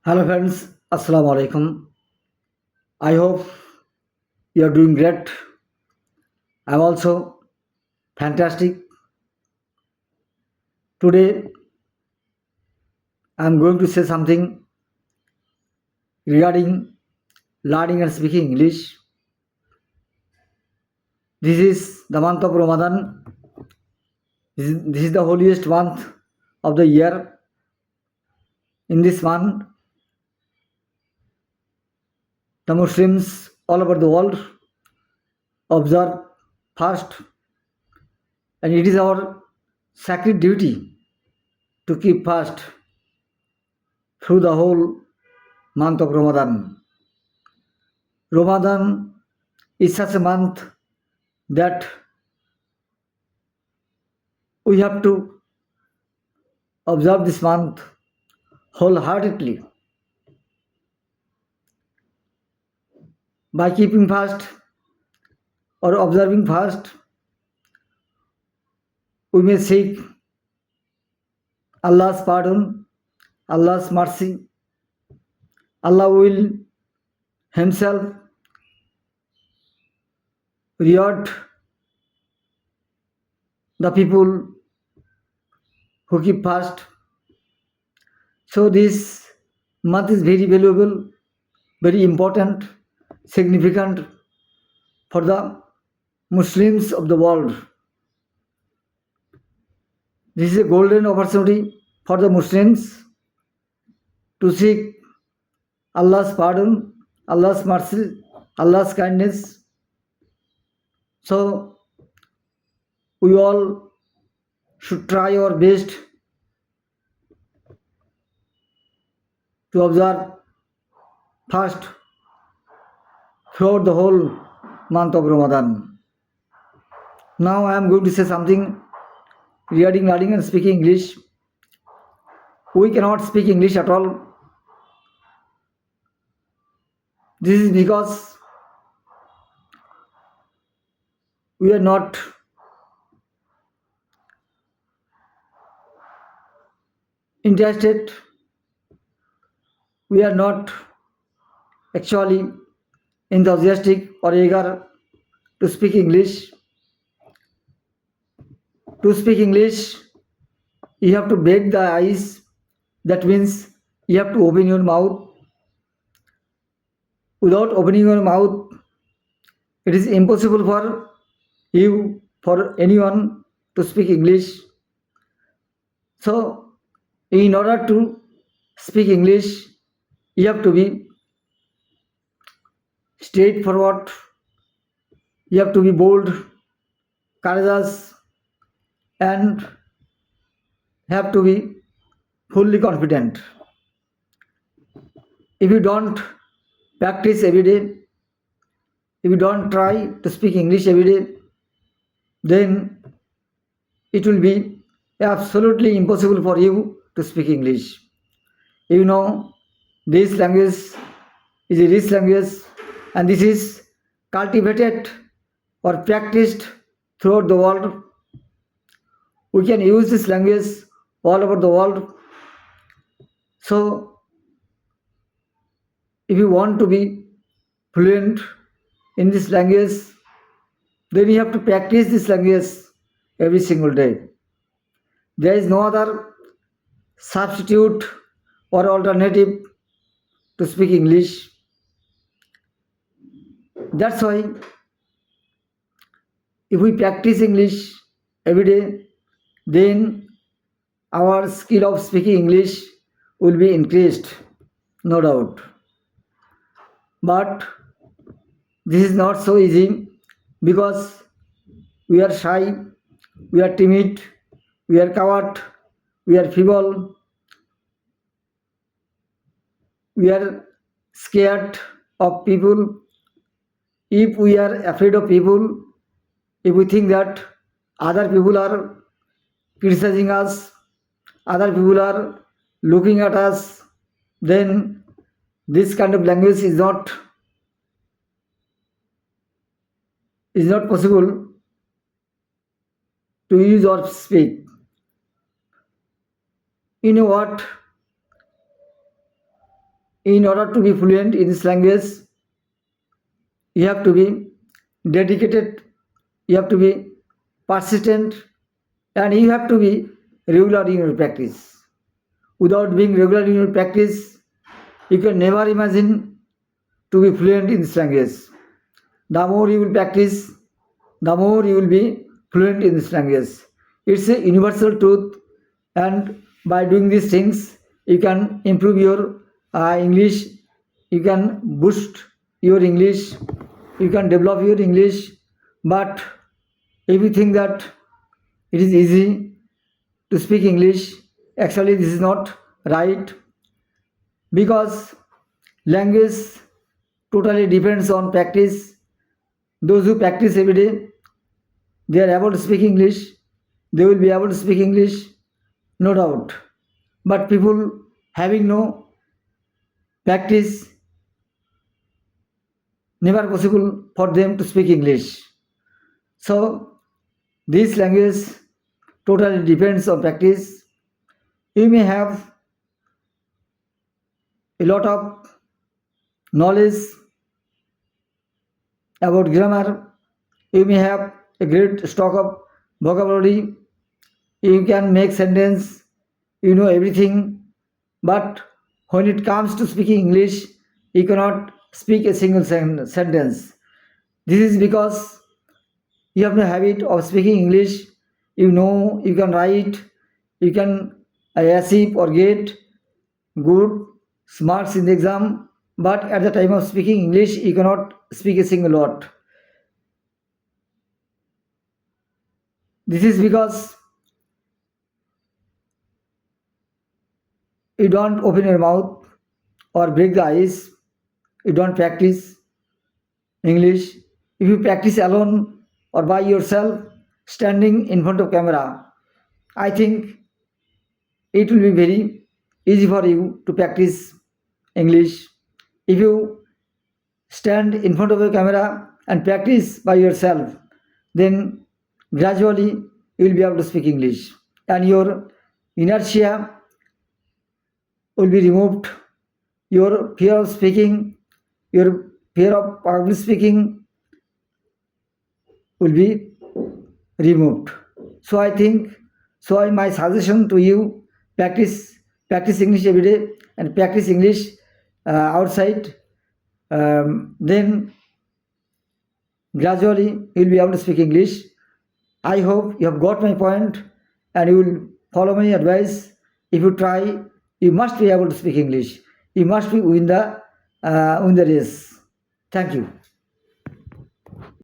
Hello friends, Assalamu alaikum. I hope you are doing great. I'm also fantastic. Today I'm going to say something regarding learning and speaking English. This is the month of Ramadan. This is the holiest month of the year. In this month, the Muslims all over the world observe fast, and it is our sacred duty to keep fast through the whole month of Ramadan. Ramadan is such a month that we have to observe this month wholeheartedly. By keeping fast or observing fast, we may seek Allah's pardon, Allah's mercy. Allah will Himself reward the people who keep fast. So, this month is very valuable, very important, significant for the Muslims of the world. This is a golden opportunity for the Muslims to seek Allah's pardon, Allah's mercy, Allah's kindness. So, we all should try our best to observe fast throughout the whole month of Ramadan. Now, I am going to say something regarding learning and speaking English. We cannot speak English at all. This is because we are not interested, we are not actually enthusiastic or eager to speak English. To speak English, you have to break the ice. That means you have to open your mouth. Without opening your mouth, it is impossible for you, for anyone to speak English. So, in order to speak English, you have to be straightforward, you have to be bold, courageous, and have to be fully confident. If you don't practice every day, if you don't try to speak English every day, then it will be absolutely impossible for you to speak English. You know, this language is a rich language, and this is cultivated or practiced throughout the world. We can use this language all over the world. So, if you want to be fluent in this language, then you have to practice this language every single day. There is no other substitute or alternative to speak English. That's why if we practice English every day, then our skill of speaking English will be increased, no doubt. But this is not so easy because we are shy, we are timid, we are coward, we are feeble, we are scared of people. If we are afraid of people, if we think that other people are criticizing us, other people are looking at us, then this kind of language is not possible to use or speak. You know what? In order to be fluent in this language, you have to be dedicated, you have to be persistent, and you have to be regular in your practice. Without being regular in your practice, you can never imagine to be fluent in this language. The more you will practice, the more you will be fluent in this language. It's a universal truth, and by doing these things, you can improve your English, you can boost your English, you can develop your English. But if you think that it is easy to speak English, actually, this is not right, because language totally depends on practice. Those who practice every day, they are able to speak English, they will be able to speak English, no doubt. But people having no practice, never possible for them to speak English. So this language totally depends on practice. You may have a lot of knowledge about grammar, you may have a great stock of vocabulary, you can make sentence, you know everything, but when it comes to speaking English, you cannot speak a single sentence. This is because you have no habit of speaking English. You know you can write, you can achieve or get good marks in the exam, but at the time of speaking English, you cannot speak a single word. This is because you don't open your mouth or break the ice, you don't practice English. If you practice alone or by yourself, standing in front of camera, I think it will be very easy for you to practice English. If you stand in front of a camera and practice by yourself, then gradually you will be able to speak English, and your inertia will be removed. Your fear of speaking, your fear of public speaking will be removed. So I think, my suggestion to you, practice English every day and practice English outside. Then gradually you will be able to speak English. I hope you have got my point and you will follow my advice. If you try, you must be able to speak English. You must be win the race. Thank you.